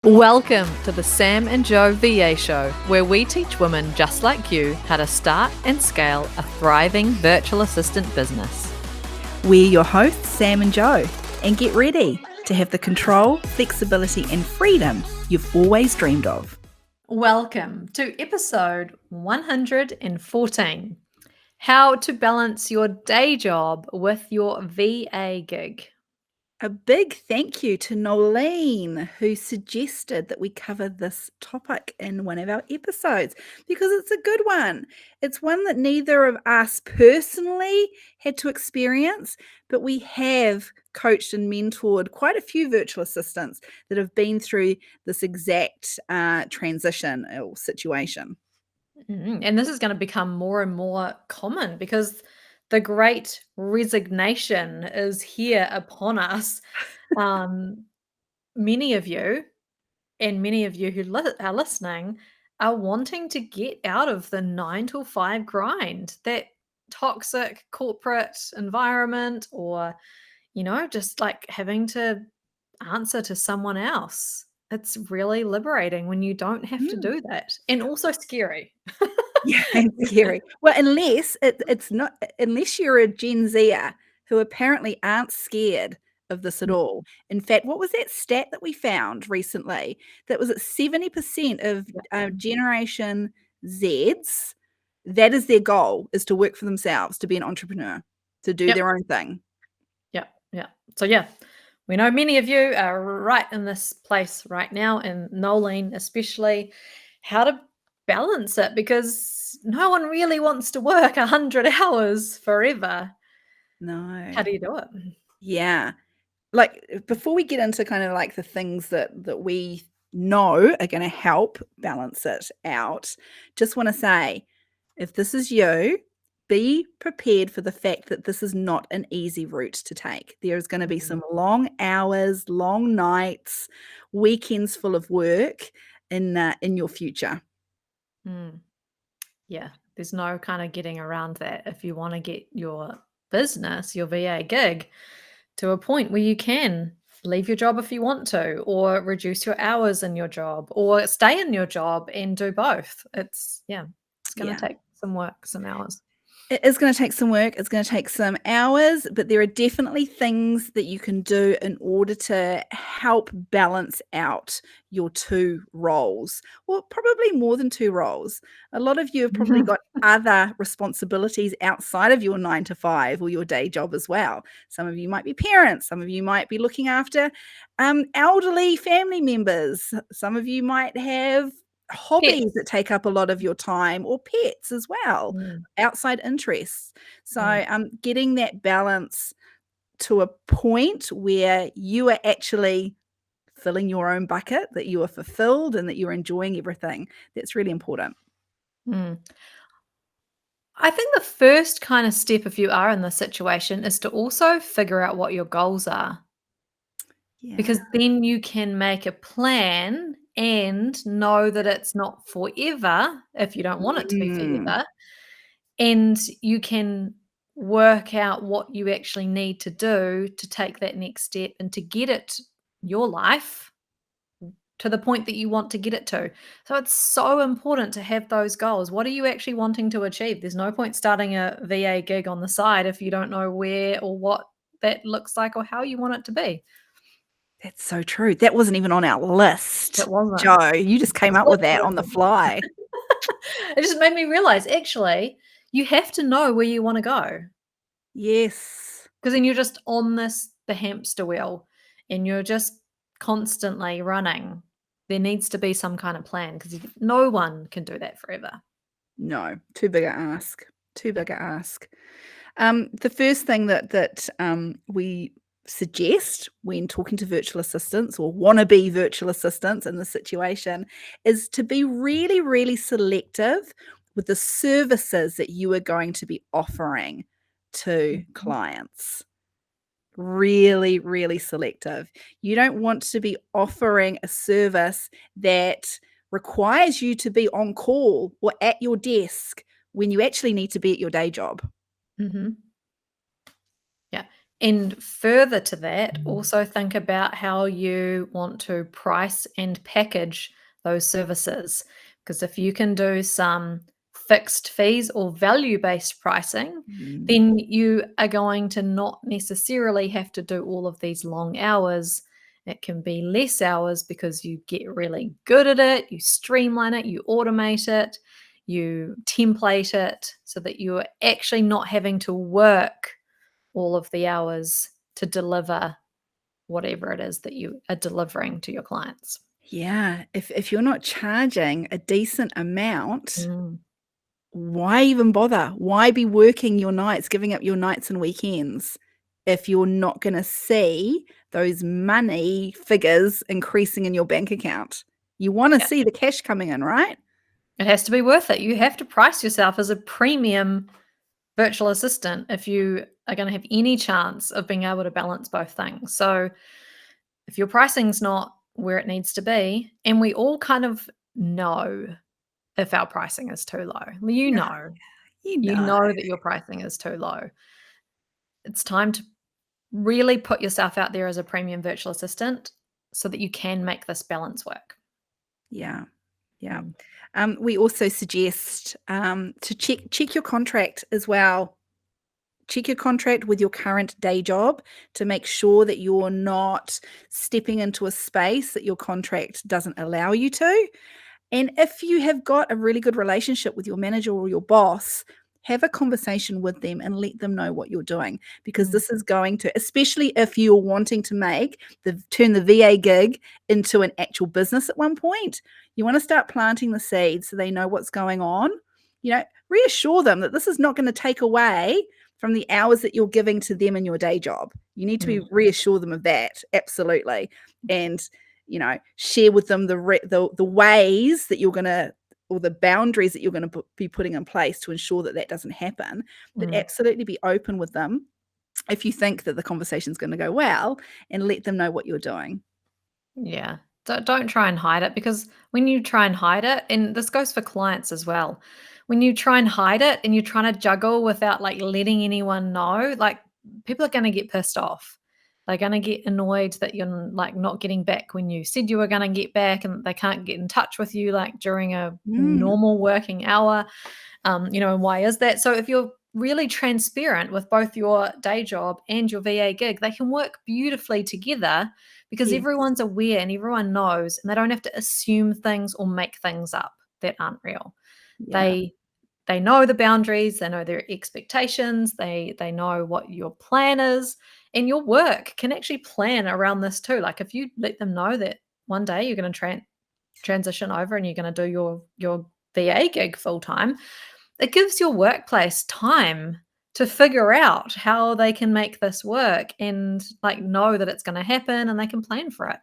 Welcome to the Sam and Joe VA Show, where we teach women just like you how to start and scale a thriving virtual assistant business. We're your hosts, Sam and Joe, and get ready to have the control, flexibility, and freedom you've always dreamed of. Welcome to episode 114, How to Balance Your Day Job with Your VA Gig. A big thank you to Nolene, who suggested that we cover this topic in one of our episodes because it's a good one. It's one that neither of us personally had to experience, but we have coached and mentored quite a few virtual assistants that have been through this exact transition or situation. And this is going to become more and more common because the great resignation is here upon us. Many of you who are listening are wanting to get out of the 9 to 5 grind, that toxic corporate environment, or, just like having to answer to someone else. It's really liberating when you don't have to do that, and also scary. Yeah, it's scary. Well, unless you're a Gen Zer who apparently aren't scared of this at all. In fact, what was that stat that we found recently? That was at 70% of Generation Zs, that is their goal, is to work for themselves, to be an entrepreneur, to do Yep. their own thing. Yeah. So we know many of you are right in this place right now, and Nolene especially, how to balance it, because no one really wants to work 100 hours forever. No. How do you do it? Yeah. Like, before we get into kind of like the things that we know are going to help balance it out, just want to say, if this is you, be prepared for the fact that this is not an easy route to take. There is going to be some long hours, long nights, weekends full of work in your future. Yeah, there's no kind of getting around that. If you want to get your business, your VA gig, to a point where you can leave your job if you want to, or reduce your hours in your job, or stay in your job and do both. It's going to Yeah. take some work, some hours. It is going to take some work. It's going to take some hours, but there are definitely things that you can do in order to help balance out your two roles. Well, probably more than two roles. A lot of you have probably got other responsibilities outside of your 9 to 5 or your day job as well. Some of you might be parents. Some of you might be looking after elderly family members. Some of you might have hobbies Pets. that take up a lot of your time, or pets as well, outside interests. So getting that balance to a point where you are actually filling your own bucket, that you are fulfilled and that you're enjoying everything, that's really important. I think the first kind of step, if you are in this situation, is to also figure out what your goals are. Yeah. Because then you can make a plan and know that it's not forever if you don't want it to be forever. And you can work out what you actually need to do to take that next step and to get it, your life, to the point that you want to get it to. So it's so important to have those goals. What are you actually wanting to achieve? There's no point starting a VA gig on the side if you don't know where or what that looks like or how you want it to be. That's so true. That wasn't even on our list. It wasn't. Joe, you just came up with that on the fly. It just made me realize, actually, you have to know where you want to go, Yes. because then you're just on the hamster wheel and you're just constantly running. There needs to be some kind of plan, because no one can do that forever. No, too big a ask. Too big a ask. The first thing that we suggest when talking to virtual assistants or wannabe virtual assistants in this situation is to be really, really selective with the services that you are going to be offering to clients. Really, really selective. You don't want to be offering a service that requires you to be on call or at your desk when you actually need to be at your day job. Mhm. Yeah. And further to that, also think about how you want to price and package those services. Because if you can do some fixed fees or value-based pricing, Mm. then you are going to not necessarily have to do all of these long hours. It can be less hours because you get really good at it, you streamline it, you automate it, you template it so that you're actually not having to work all of the hours to deliver whatever it is that you are delivering to your clients. Yeah, if you're not charging a decent amount, Mm, why even bother? Why be working your nights, giving up your nights and weekends if you're not gonna see those money figures increasing in your bank account? You wanna yeah. see the cash coming in, right? It has to be worth it. You have to price yourself as a premium virtual assistant if you are going to have any chance of being able to balance both things. So if your pricing's not where it needs to be, and we all kind of know if our pricing is too low, Yeah, you you know. know that your pricing is too low. It's time to really put yourself out there as a premium virtual assistant so that you can make this balance work. Yeah, yeah. Mm, We also suggest, to check your contract as well. Check your contract with your current day job to make sure that you're not stepping into a space that your contract doesn't allow you to. And if you have got a really good relationship with your manager or your boss, have a conversation with them and let them know what you're doing, because mm, this is going to, especially if you're wanting to turn the VA gig into an actual business at one point, you want to start planting the seeds so they know what's going on. Reassure them that this is not going to take away from the hours that you're giving to them in your day job. You need to mm, reassure them of that, absolutely. And share with them the ways that you're gonna, or the boundaries that you're gonna be putting in place to ensure that that doesn't happen. But mm. absolutely be open with them if you think that the conversation's gonna go well, and let them know what you're doing. Yeah. Don't try and hide it, because when you try and hide it, and this goes for clients as well, when you try and hide it and you're trying to juggle without like letting anyone know, like people are going to get pissed off. They're going to get annoyed that you're like not getting back when you said you were going to get back, and they can't get in touch with you like during a Mm, normal working hour. And why is that? So if you're really transparent with both your day job and your VA gig, they can work beautifully together because yes. everyone's aware and everyone knows, and they don't have to assume things or make things up that aren't real. Yeah. They they know the boundaries, they know their expectations, they know what your plan is, and your work can actually plan around this too. Like if you let them know that one day you're going to transition over and you're going to do your VA gig full time, it gives your workplace time to figure out how they can make this work and like know that it's going to happen and they can plan for it.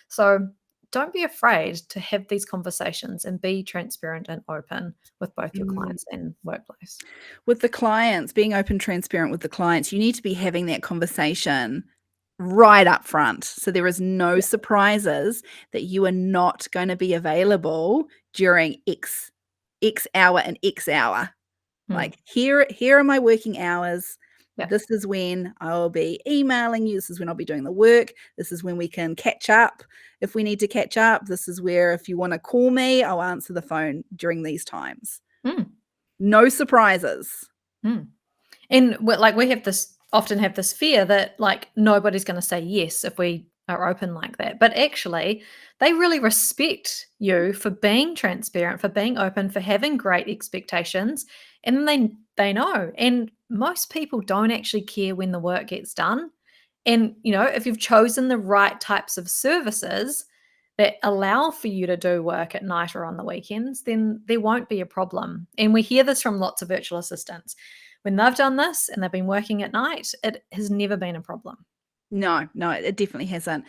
So don't be afraid to have these conversations and be transparent and open with both your Mm. clients and workplace. With the clients, being open, transparent with the clients, you need to be having that conversation right up front. So there is no Yeah. surprises that you are not gonna be available during X hour and X hour. Mm, Like, here are my working hours. yeah. This is when I'll be emailing you. This is when I'll be doing the work. This is when we can catch up if we need to catch up. This is where, if you wanna call me, I'll answer the phone during these times. Mm, No surprises. mm. And we have this often have this fear that like nobody's going to say yes if we are open like that. But actually, they really respect you for being transparent, for being open, for having great expectations, and then they know. And most people don't actually care when the work gets done. And if you've chosen the right types of services that allow for you to do work at night or on the weekends, then there won't be a problem. And we hear this from lots of virtual assistants. When they've done this and they've been working at night, it has never been a problem. No, no, it definitely hasn't.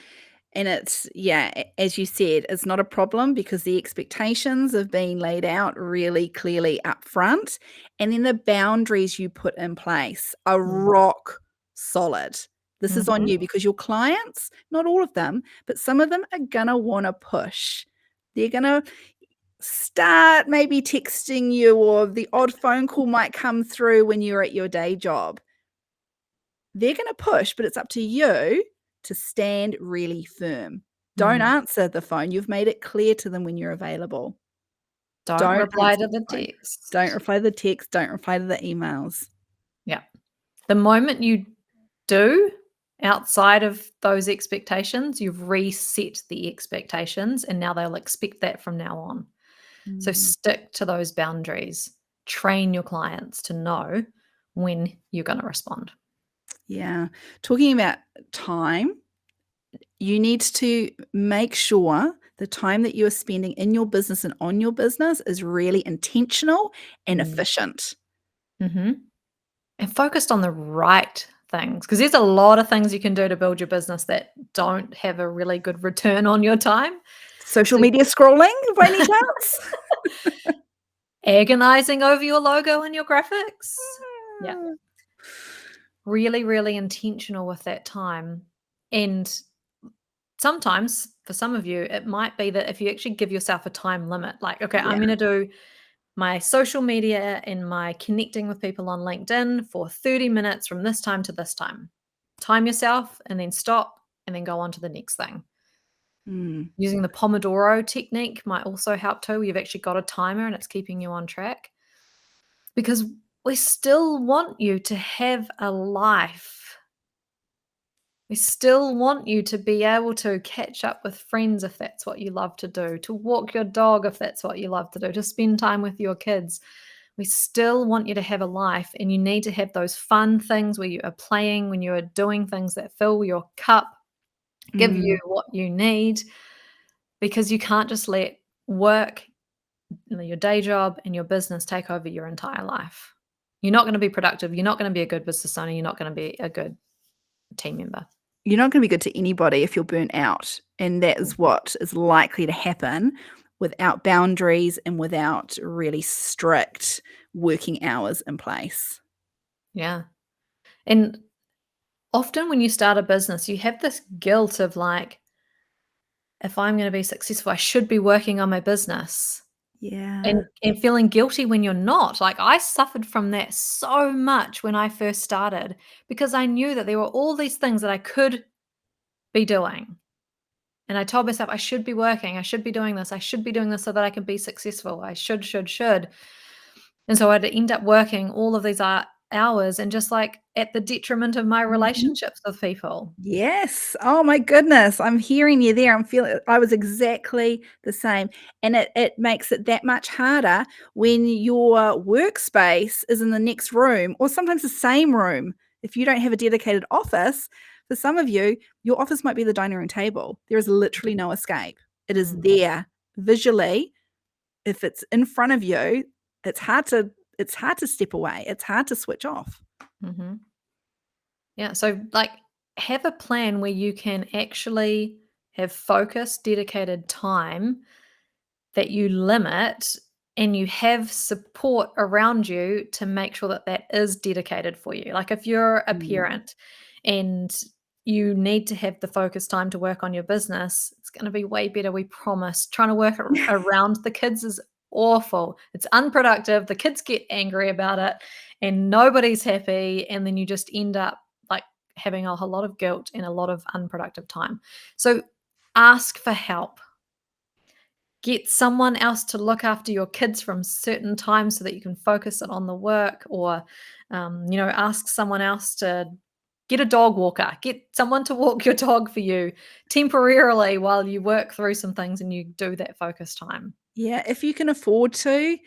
And it's, yeah, as you said, it's not a problem because the expectations have been laid out really clearly up front, and then the boundaries you put in place are Mm. rock solid. This is on Mhm. you because your clients, not all of them, but some of them are gonna wanna push. They're gonna start maybe texting you, or the odd phone call might come through when you're at your day job. They're gonna push, but it's up to you to stand really firm. Don't Mm. answer the phone. You've made it clear to them when you're available. Don't Don't reply answer to the the phone. Don't text. reply to the text. Don't reply to the emails. Yeah. The moment you do outside of those expectations, you've reset the expectations, and now they'll expect that from now on. So Mm, stick to those boundaries. Train your clients to know when you're going to respond. yeah. Talking about time, you need to make sure the time that you are spending in your business and on your business is really intentional and Mm. efficient. Mhm. And focused on the right things, because there's a lot of things you can do to build your business that don't have a really good return on your time. Social So media scrolling by any chance? agonizing over your logo and your graphics. Yeah. Really, really intentional with that time. And sometimes for some of you, it might be that if you actually give yourself a time limit, like, okay, Yeah. I'm going to do my social media and my connecting with people on LinkedIn for 30 minutes from this time to this time. Time yourself and then stop and then go on to the next thing. Mm. Using the Pomodoro technique might also help too. You've actually got a timer and it's keeping you on track, because we still want you to have a life. We still want you to be able to catch up with friends if that's what you love to do, to walk your dog if that's what you love to do, to spend time with your kids. We still want you to have a life, and you need to have those fun things where you are playing, when you are doing things that fill your cup, give you Mm. what you need, because you can't just let work, your day job and your business take over your entire life. You're not going to be productive. You're not going to be a good business owner. You're not going to be a good team member. You're not gonna be good to anybody if you're burnt out, and that is what is likely to happen without boundaries and without really strict working hours in place. Yeah. And often when you start a business, you have this guilt of like, if I'm going to be successful, I should be working on my business. Yeah. And feeling guilty when you're not. Like, I suffered from that so much when I first started, because I knew that there were all these things that I could be doing. And I told myself, I should be working, I should be doing this, I should be doing this so that I can be successful. I should. And so I'd end up working all of these hours, and just like at the detriment of my Mhm. relationships with people. Yes. Oh my goodness. I'm hearing you there. I'm feeling I was exactly the same. And it makes it that much harder when your workspace is in the next room or sometimes the same room. If you don't have a dedicated office, for some of you, your office might be the dining room table. There is literally no escape. It is Mm, there visually. If it's in front of you, it's hard to step away. It's hard to switch off. mhm. Yeah, so, like, have a plan where you can actually have focused, dedicated time that you limit, and you have support around you to make sure that that is dedicated for you. Like, if you're a Mm. parent and you need to have the focused time to work on your business, it's going to be way better, we promise. Trying to work around the kids is awful. It's unproductive. The kids get angry about it and nobody's happy. And then you just end up like having a whole lot of guilt and a lot of unproductive time. So ask for help. Get someone else to look after your kids from certain times so that you can focus it on the work, or ask someone else to get a dog walker, get someone to walk your dog for you temporarily while you work through some things and you do that focus time. Yeah, if you can afford to,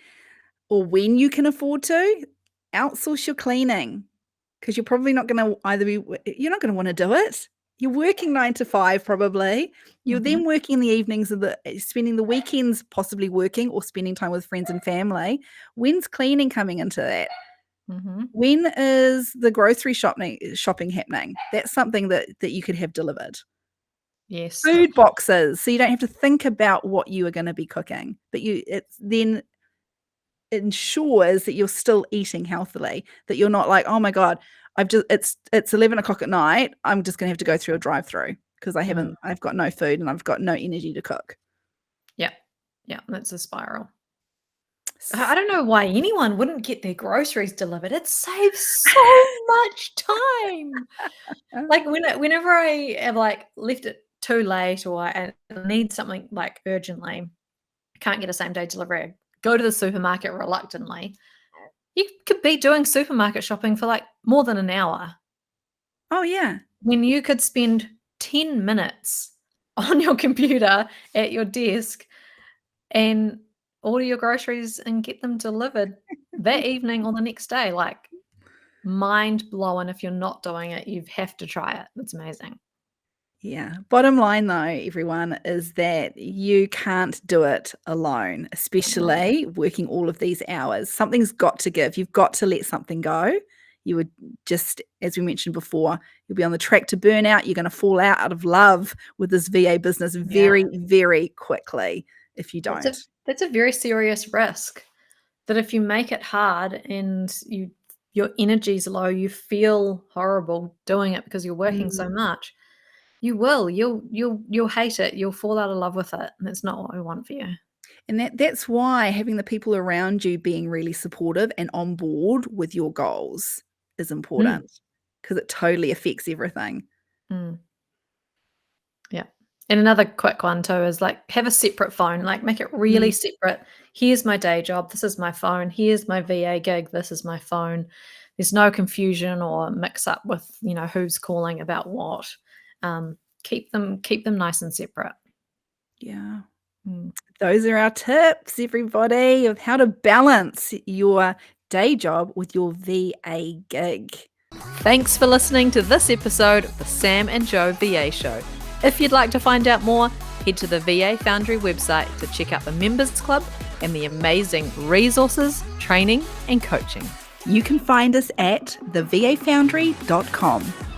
or when you can afford to, outsource your cleaning, because 'cause you're probably not gonna either be you're not gonna wanna do it. You're working 9 to 5 probably. You're Mhm, then working in the evenings of the spending the weekends possibly working or spending time with friends and family. When's cleaning coming into that? mhm. When is the grocery shopping happening? That's something that you could have delivered. Yes. Food boxes, so you don't have to think about what you are gonna be cooking, but it's then ensures that you're still eating healthily, that you're not like, "Oh my god, it's 11 o'clock at night, I'm just gonna have to go through a drive-through because Mm, I've got no food and I've got no energy to cook." yeah. Yeah, that's a spiral. I don't know why anyone wouldn't get their groceries delivered. It saves so much time. Like, whenever I have, like, left it too late or I need something, like, urgently, I can't get a same-day delivery, I go to the supermarket reluctantly. You could be doing supermarket shopping for, like, more than an hour Oh, yeah. when you could spend 10 minutes on your computer at your desk and order your groceries and get them delivered that evening or the next day. Like, mind blowing. If you're not doing it, you have to try it. It's amazing. Yeah. Bottom line, though, everyone, is that you can't do it alone, No. especially working all of these hours. Something's got to give. You've got to let something go. You would just, as we mentioned before, you'll be on the track to burnout. You're going to fall out of love with this VA business Yeah. very, very quickly if you That's a don't. that's a very serious risk. That if you make it hard and your energy's low, you feel horrible doing it because you're working so Mm. much. You'll hate it. You'll fall out of love with it, and it's not what we want for you. And that's why having the people around you being really supportive and on board with your goals is Mm, important because it totally affects everything. mm, yeah. And another quick one too is, like, have a separate phone, like, make it really Mm. separate. Here's my day job, this is my phone. Here's my VA gig, this is my phone. There's no confusion or mix up with, who's calling about what. Keep them nice and separate. Yeah. Mm. Those are our tips, everybody, of how to balance your day job with your VA gig. Thanks for listening to this episode of the Sam and Joe VA Show. If you'd like to find out more, head to the VA Foundry website to check out the Members Club and the amazing resources, training and coaching. You can find us at thevafoundry.com.